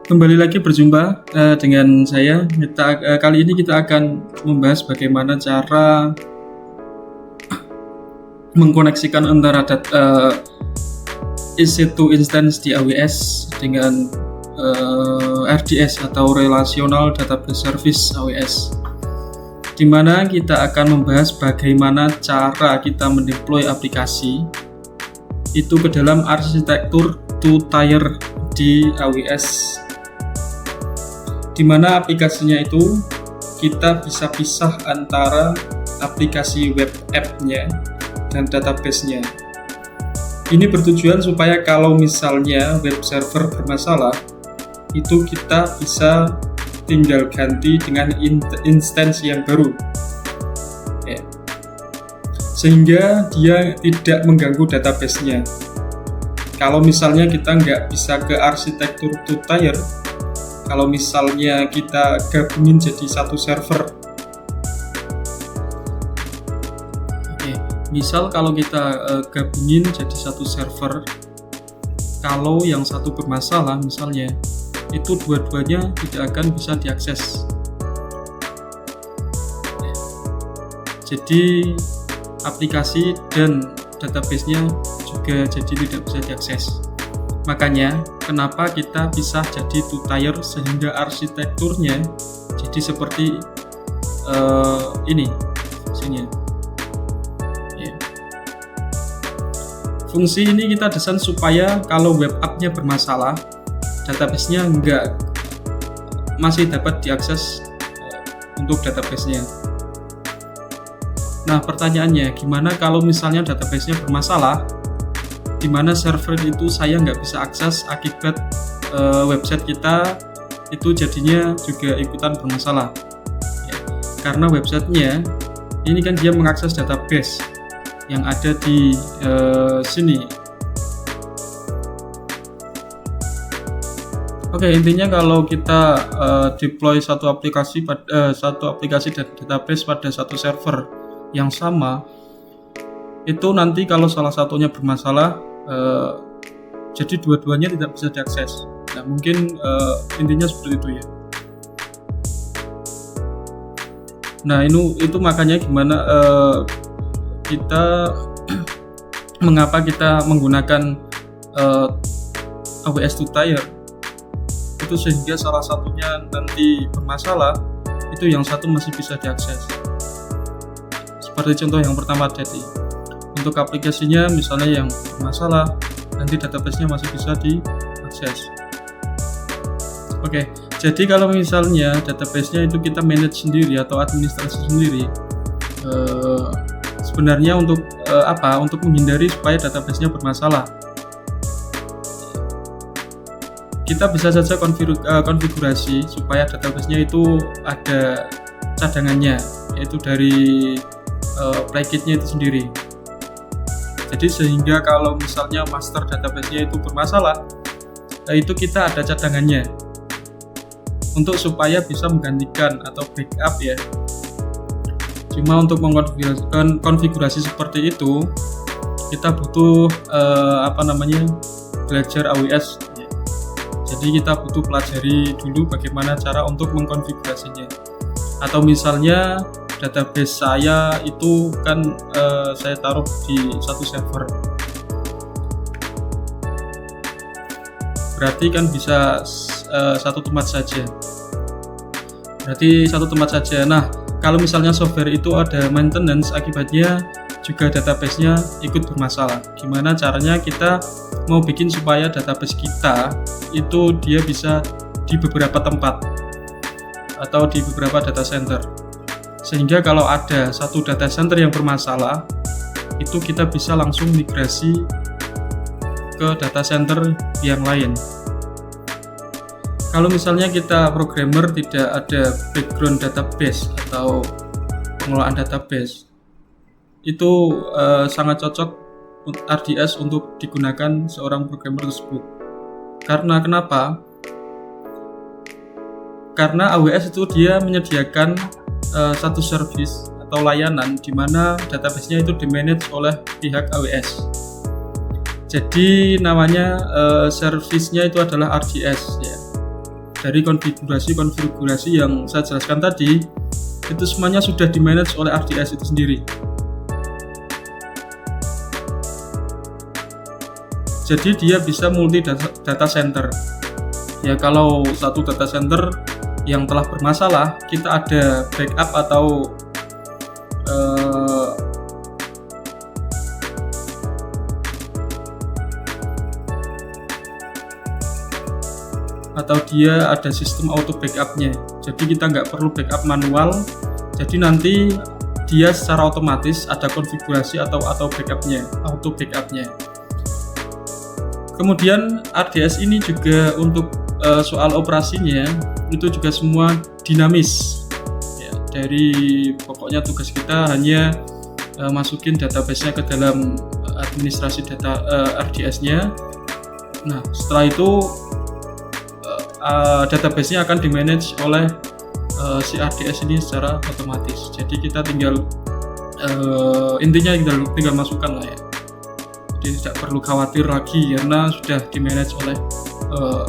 Kembali lagi berjumpa dengan saya. Kali ini kita akan membahas bagaimana cara mengkoneksikan antara EC2 instance di AWS dengan RDS atau Relational Database Service AWS, di mana kita akan membahas bagaimana cara kita mendeploy aplikasi itu ke dalam arsitektur two-tier di AWS, di mana aplikasinya itu kita bisa pisah antara aplikasi web app-nya dan database-nya. Ini bertujuan supaya kalau misalnya web server bermasalah, itu kita bisa tinggal ganti dengan instansi yang baru, ya. Sehingga dia tidak mengganggu database-nya. Kalau misalnya kita nggak bisa ke arsitektur two-tier, kalau misalnya kita gabungin jadi satu server, misal kalau kita gabungin jadi satu server, kalau yang satu bermasalah misalnya, itu dua-duanya tidak akan bisa diakses. Jadi aplikasi dan database-nya juga jadi tidak bisa diakses. Makanya kenapa kita pisah jadi two-tier, sehingga arsitekturnya jadi seperti ini fungsinya. Fungsi ini kita desain supaya kalau web app-nya bermasalah, database-nya masih dapat diakses untuk database-nya. Nah, pertanyaannya, gimana kalau misalnya database-nya bermasalah, di mana server itu saya nggak bisa akses akibat website kita itu jadinya juga ikutan bermasalah, ya. Karena websitenya ini kan dia mengakses database yang ada di sini. Oke, intinya kalau kita deploy satu aplikasi dan database pada satu server yang sama, itu nanti kalau salah satunya bermasalah, jadi dua-duanya tidak bisa diakses. Nah, mungkin intinya seperti itu ya. Nah, itu makanya gimana mengapa kita menggunakan AWS two-tier itu, sehingga salah satunya nanti bermasalah, itu yang satu masih bisa diakses. Seperti contoh yang pertama tadi, untuk aplikasinya misalnya yang bermasalah, nanti database-nya masih bisa diakses. Oke, jadi kalau misalnya database-nya itu kita manage sendiri atau administrasi sendiri, sebenarnya untuk apa? Untuk menghindari supaya database-nya bermasalah, kita bisa saja konfigurasi supaya database-nya itu ada cadangannya, yaitu dari plugin-nya itu sendiri. Jadi sehingga kalau misalnya master database-nya itu bermasalah, itu kita ada cadangannya untuk supaya bisa menggantikan atau backup ya. Cuma untuk mengkonfigurasi konfigurasi seperti itu, kita butuh belajar AWS ya. Jadi kita butuh pelajari dulu bagaimana cara untuk mengkonfigurasinya. Atau misalnya database saya itu kan saya taruh di satu server, berarti kan bisa satu tempat saja. Nah, kalau misalnya software itu ada maintenance, akibatnya juga database-nya ikut bermasalah. Gimana caranya kita mau bikin supaya database kita itu dia bisa di beberapa tempat atau di beberapa data center, sehingga kalau ada satu data center yang bermasalah, itu kita bisa langsung migrasi ke data center yang lain. Kalau misalnya kita programmer tidak ada background database atau pengelolaan database, itu sangat cocok RDS untuk digunakan seorang programmer tersebut. Karena kenapa? Karena AWS itu dia menyediakan satu service atau layanan di mana database-nya itu dimanage oleh pihak AWS. Jadi namanya service-nya itu adalah RDS ya. dari konfigurasi yang saya jelaskan tadi, itu semuanya sudah di-manage oleh RDS itu sendiri. Jadi dia bisa multi data center. Ya, kalau satu data center yang telah bermasalah, kita ada backup atau dia ada sistem auto backupnya. Jadi kita nggak perlu backup manual. Jadi nanti dia secara otomatis ada konfigurasi atau auto backupnya. Kemudian RDS ini juga untuk soal operasinya itu juga semua dinamis. Ya, dari pokoknya tugas kita hanya masukin database-nya ke dalam administrasi data RDS-nya. Nah, setelah itu database-nya akan di-manage oleh si RDS ini secara otomatis. Jadi kita tinggal intinya tinggal masukkan lah ya. Jadi tidak perlu khawatir lagi karena sudah di-manage oleh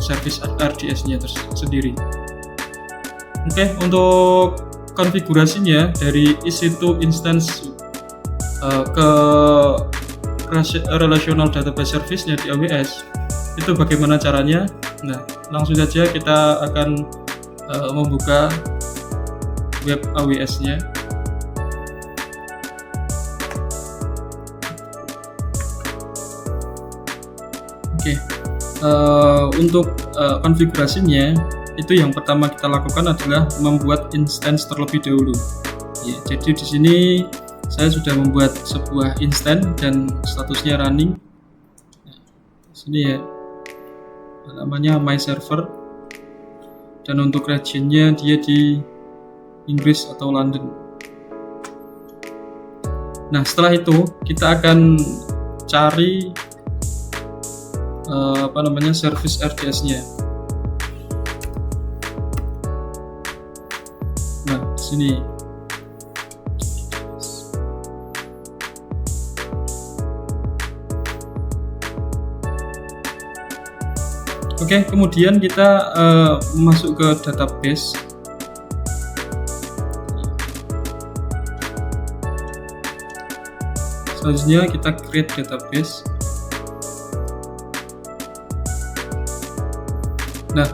service RDS-nya sendiri. Oke, untuk konfigurasinya dari EC2 instance ke relational database service-nya di AWS itu bagaimana caranya? Nah, langsung saja kita akan membuka web AWS-nya. Oke, untuk konfigurasinya itu yang pertama kita lakukan adalah membuat instance terlebih dahulu. Ya, jadi di sini saya sudah membuat sebuah instance dan statusnya running. Nah, di sini ya, namanya my server, dan untuk regionnya dia di Inggris atau London. Nah, setelah itu kita akan cari service RDS-nya. Nah, di sini. Oke, kemudian kita masuk ke database. Selanjutnya kita create database. Nah,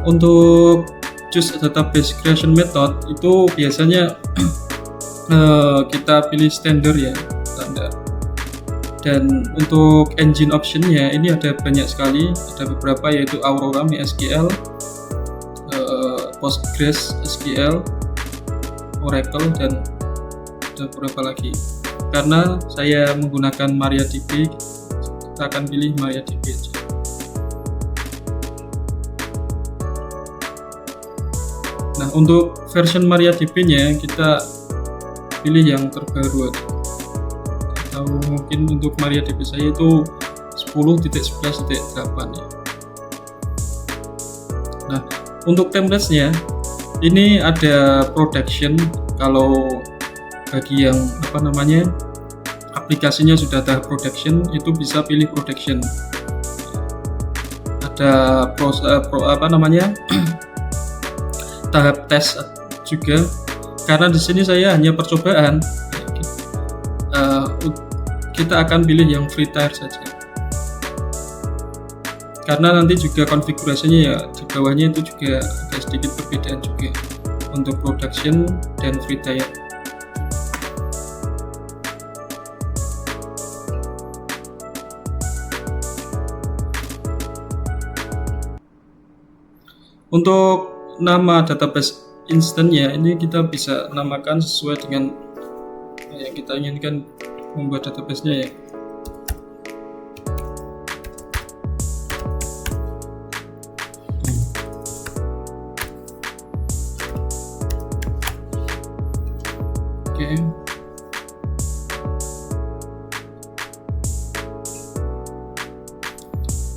untuk choose database creation method itu biasanya kita pilih standard ya, standar. Dan untuk engine optionnya ini ada banyak sekali, ada beberapa yaitu Aurora MySQL, Postgres SQL, Oracle, dan ada beberapa lagi. Karena saya menggunakan MariaDB, kita akan pilih MariaDB aja. Nah, untuk version MariaDB-nya kita pilih yang terbaru, atau mungkin untuk MariaDB saya itu 10.11.8 ya. Nah, untuk template-nya ini ada production. Kalau bagi yang aplikasinya sudah tahap production, itu bisa pilih production. Ada tahap tes juga, karena di sini saya hanya percobaan. Kita akan pilih yang free tier saja, karena nanti juga konfigurasinya ya di bawahnya itu juga ada sedikit perbedaan juga untuk production dan free tier. Untuk nama database instance-nya ini kita bisa namakan sesuai dengan yang kita inginkan membuat database-nya ya. Oke.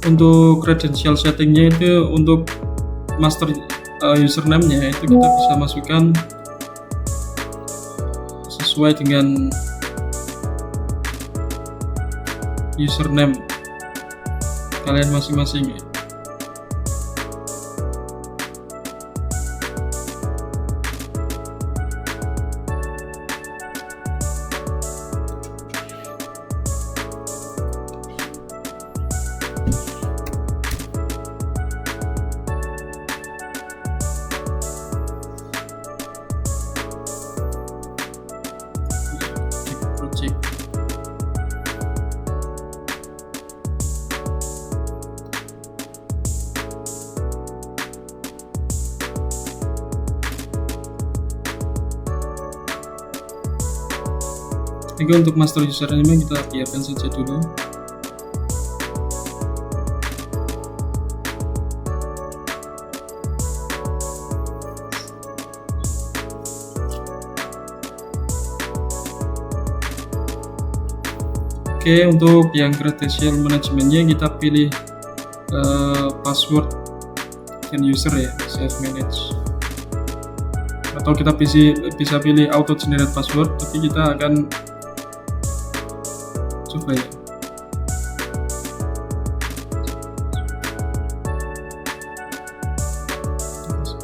Untuk credential setting-nya itu untuk master username-nya itu kita bisa masukkan sesuai dengan username kalian masing-masing ya. Oke, untuk master username kita biarkan saja dulu. Oke, untuk yang credential manajemennya kita pilih password dan user ya, self manage. Atau kita bisa pilih auto generate password, tapi kita akan coba ya.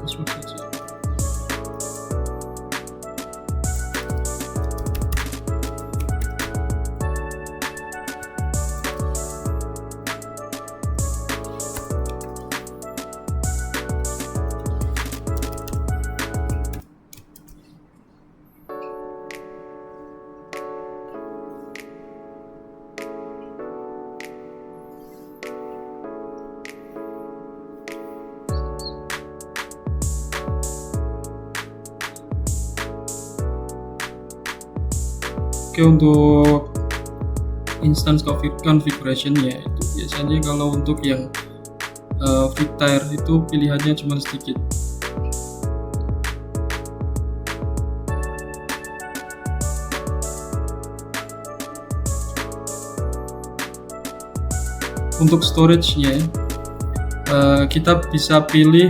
Password saja. Oke, untuk instance configuration ya, itu biasanya kalau untuk yang free tier itu pilihannya cuma sedikit. Untuk storage-nya kita bisa pilih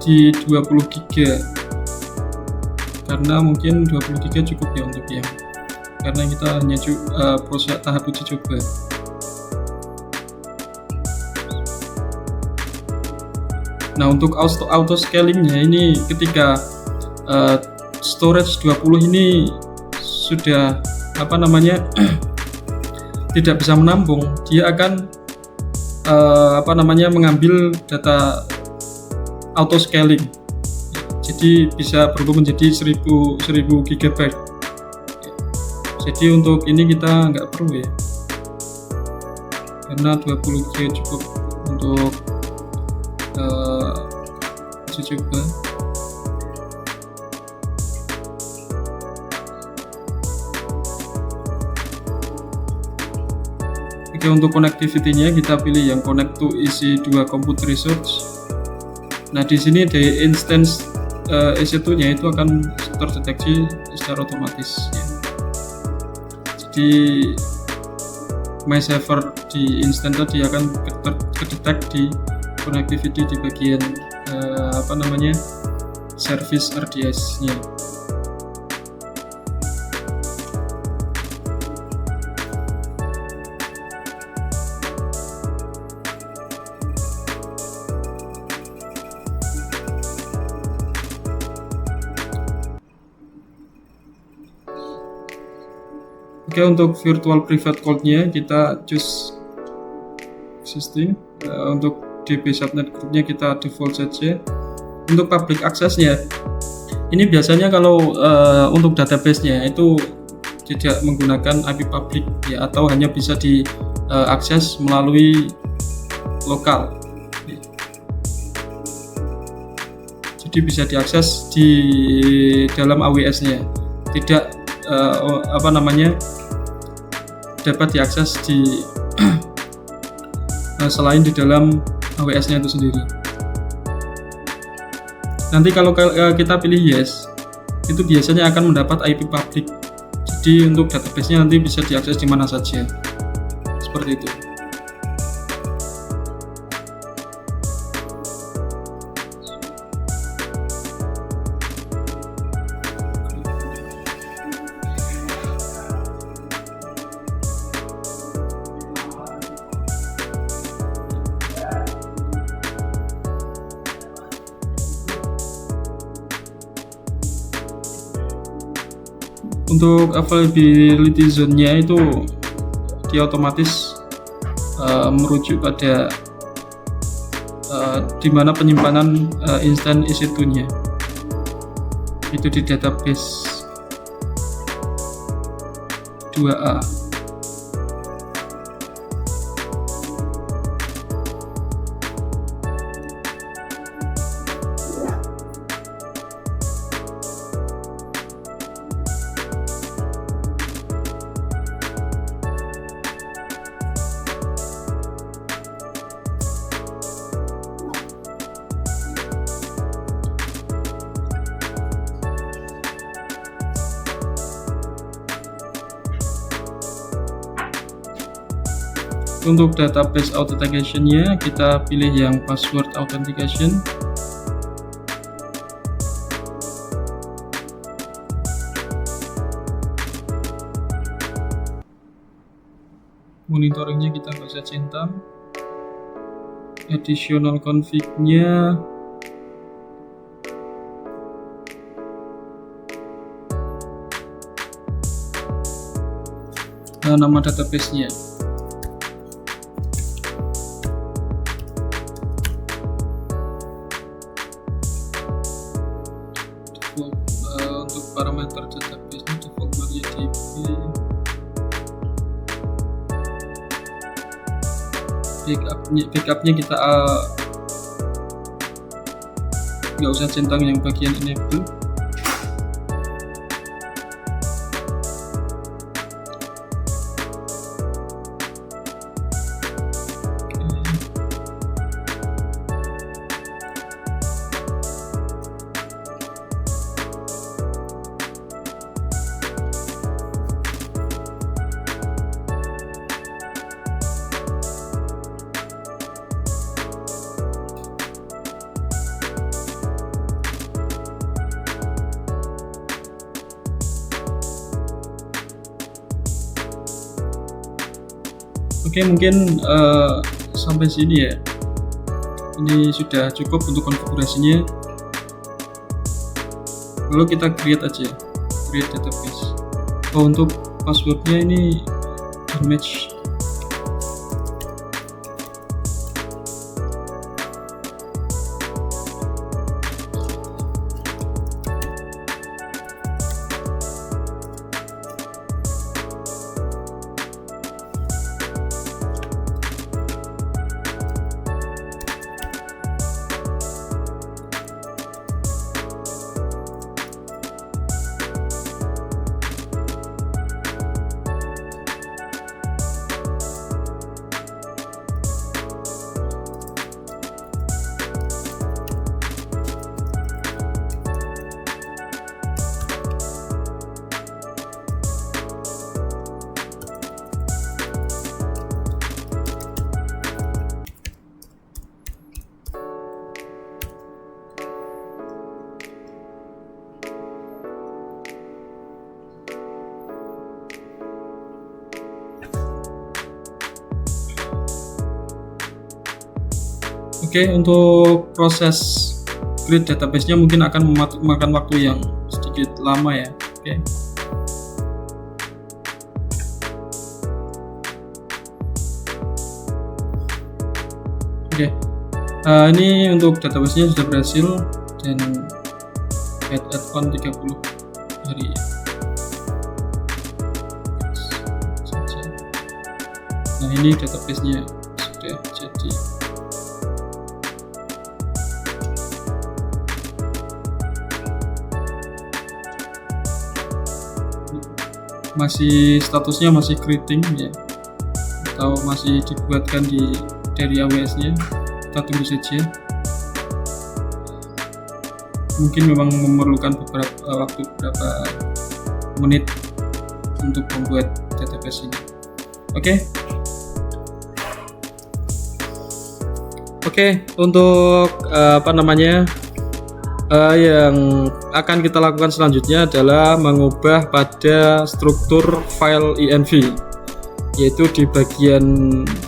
di 20 GB, karena mungkin 20 GB cukup ya untuk yang, karena kita hanya proses tahap uji coba. Nah, untuk auto scalingnya ini ketika storage 20 ini sudah tidak bisa menampung, dia akan mengambil data auto scaling. Jadi bisa berubah menjadi 1000 GB. Jadi untuk ini kita nggak perlu ya, karena 20 GB cukup untuk uji coba. Oke, untuk connectivity-nya kita pilih yang connect to EC2 compute resource. Nah, di sini di instance EC2-nya itu akan terdeteksi secara otomatis ya. Jadi my server di instance tadi akan terdetek di connectivity di bagian service RDS-nya. Oke, untuk virtual private cloud-nya kita choose existing. Untuk DB subnet group-nya kita default saja. Untuk public access-nya, ini biasanya kalau untuk database-nya itu tidak menggunakan IP public ya, atau hanya bisa diakses melalui lokal. Jadi bisa diakses di dalam AWS-nya, tidak dapat diakses di selain di dalam AWS-nya itu sendiri. Nanti kalau kita pilih yes, itu biasanya akan mendapat IP public. Jadi untuk database-nya nanti bisa diakses di mana saja. Seperti itu. Untuk availability zone-nya itu dia otomatis merujuk pada di mana penyimpanan instan EC2-nya itu di database 2A. Untuk database authentication-nya kita pilih yang password authentication. Monitoringnya kita nggak usah centang. Additional config-nya nama database-nya. Untuk parameter database-nya default MariaDB. Backupnya kita nggak usah centang yang bagian enable. Oke, mungkin sampai sini ya. Ini sudah cukup untuk konfigurasinya. Lalu kita create aja, create database. Untuk passwordnya ini image. Oke, untuk proses create database-nya mungkin akan memakan waktu yang sedikit lama ya. Oke. Ini untuk database-nya sudah berhasil dan add on 30 hari. Nah, ini database-nya sudah jadi. Masih statusnya masih creating ya, atau masih dibuatkan dari AWS-nya. Kita tunggu saja. Mungkin memang memerlukan waktu beberapa menit untuk membuat database ini. Oke, untuk yang akan kita lakukan selanjutnya adalah mengubah pada struktur file env, yaitu di bagian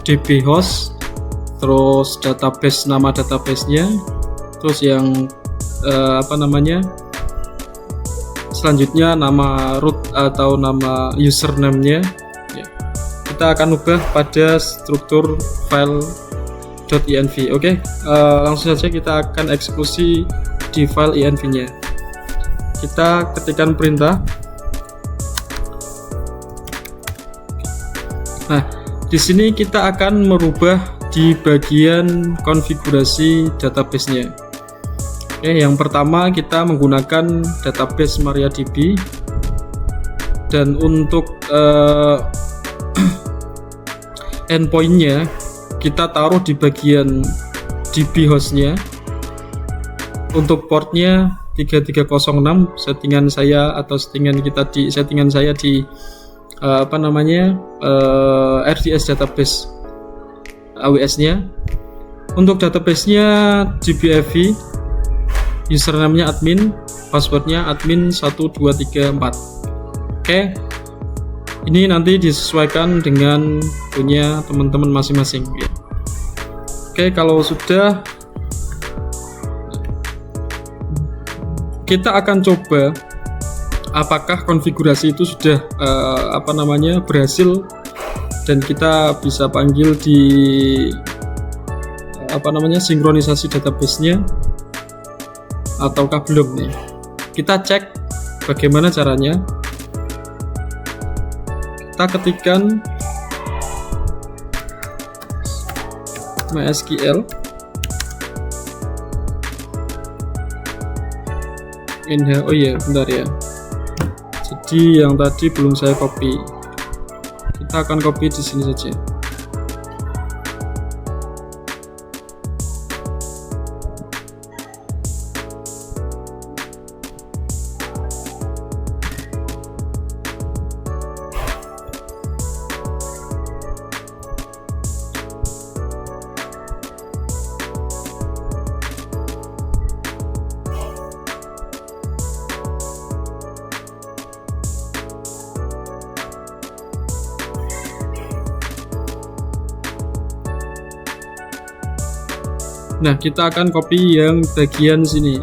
db host, terus database, nama database-nya, terus yang selanjutnya nama root atau nama username-nya ya. Kita akan ubah pada struktur file .env. Langsung saja kita akan eksekusi di file env-nya. Kita ketikkan perintah. Nah, di sini kita akan merubah di bagian konfigurasi database-nya. Yang pertama kita menggunakan database MariaDB, dan untuk endpoint-nya kita taruh di bagian db host-nya. Untuk portnya 3306, settingan saya di RDS database AWS-nya. Untuk database-nya GBFI, username-nya admin, password-nya admin1234. Oke. Ini nanti disesuaikan dengan punya teman-teman masing-masing. Oke, kalau sudah, kita akan coba apakah konfigurasi itu sudah berhasil dan kita bisa panggil di sinkronisasi database-nya ataukah belum nih. Kita cek bagaimana caranya. Kita ketikkan MySQL oh iya, bentar ya. Jadi yang tadi belum saya copy. Kita akan copy di sini saja. Nah, kita akan copy yang bagian sini,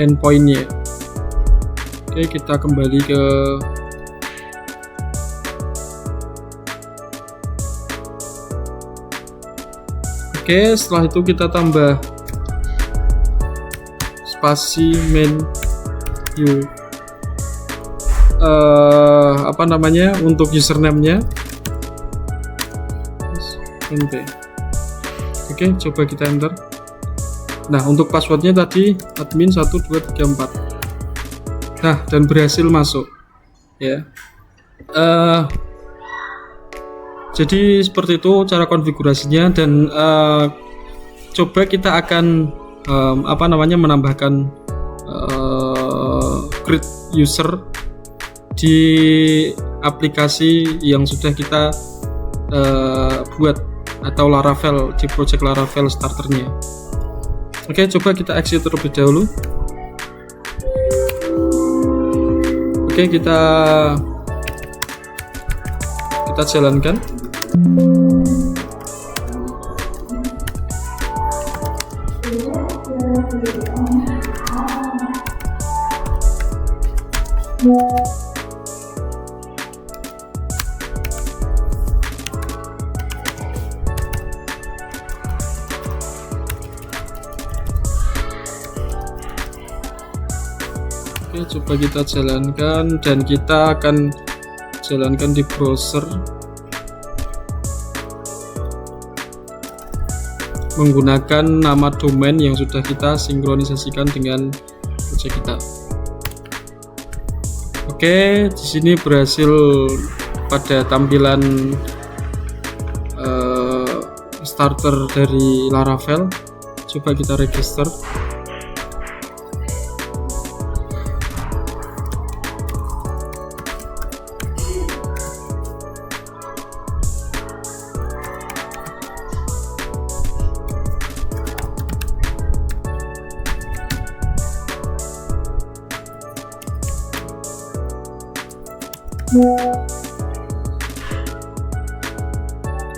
endpoint-nya. Oke, kita kembali ke setelah itu kita tambah spasi menu untuk username-nya. Oke, coba kita enter. Nah, untuk passwordnya tadi admin1234. Nah, dan berhasil masuk ya. Jadi seperti itu cara konfigurasinya, dan coba kita akan menambahkan create user di aplikasi yang sudah kita buat atau Laravel, di project Laravel starternya. Oke, coba kita exit terlebih dahulu. Oke, kita jalankan. Oke, coba kita jalankan, dan kita akan jalankan di browser menggunakan nama domain yang sudah kita sinkronisasikan dengan project kita. Oke, di sini berhasil pada tampilan starter dari Laravel. Coba kita register.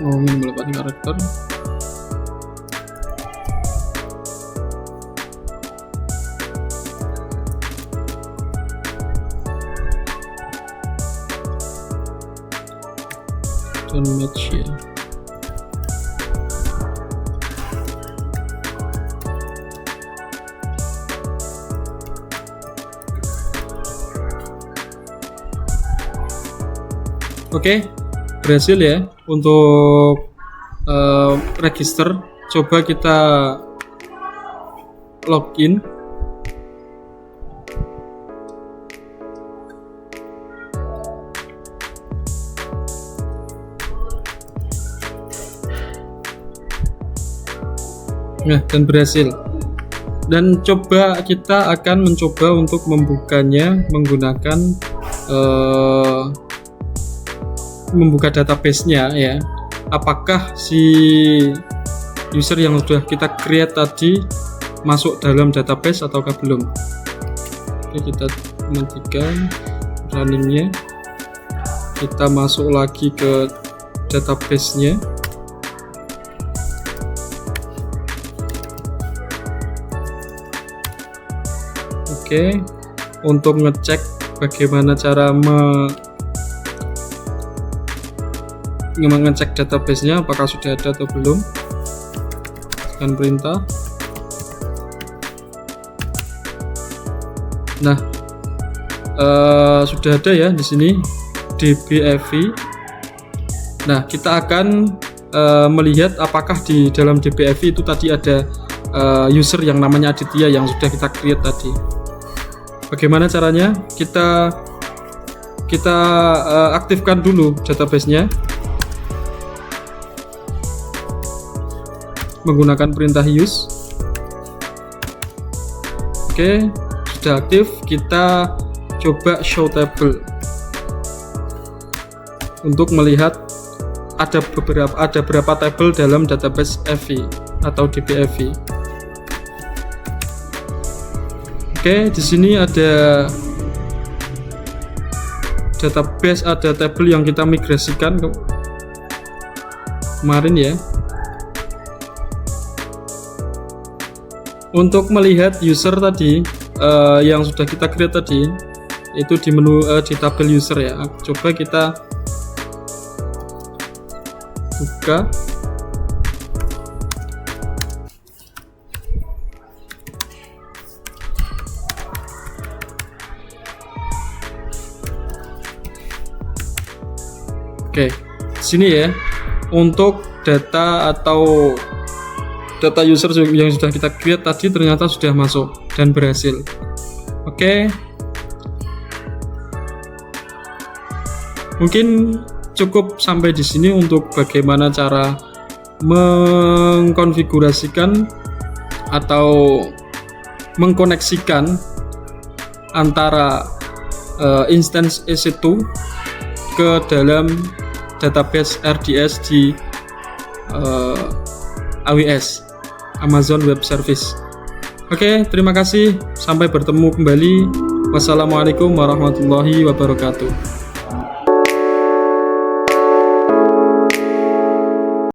Minimal 4 karakter. Don't match ya. Oke, berhasil ya untuk register. Coba kita login. Nah, dan berhasil. Dan coba kita akan mencoba untuk membukanya menggunakan membuka database-nya ya. apakah si user yang sudah kita create tadi masuk dalam database ataukah belum. Oke, kita matikan runningnya, kita masuk lagi ke database-nya. Oke, untuk ngecek bagaimana cara mengecek database-nya apakah sudah ada atau belum, tekan perintah. Nah, sudah ada ya di sini DBFI. Nah, kita akan melihat apakah di dalam DBFI itu tadi ada user yang namanya Aditya yang sudah kita create tadi. Bagaimana caranya? Kita aktifkan dulu database-nya menggunakan perintah use. Oke, sudah aktif. Kita coba show table untuk melihat ada berapa table dalam database FI atau DBFI. Oke, di sini ada database, ada table yang kita migrasikan kemarin ya. Untuk melihat user tadi yang sudah kita create tadi, itu di menu di tabel user ya. Coba kita buka. Oke, sini ya, untuk data atau data user yang sudah kita create tadi ternyata sudah masuk dan berhasil. Oke, mungkin cukup sampai di sini untuk bagaimana cara mengkonfigurasikan atau mengkoneksikan antara instance EC2 ke dalam database RDS di AWS, Amazon Web Service. Oke, terima kasih. Sampai bertemu kembali. Wassalamualaikum warahmatullahi wabarakatuh.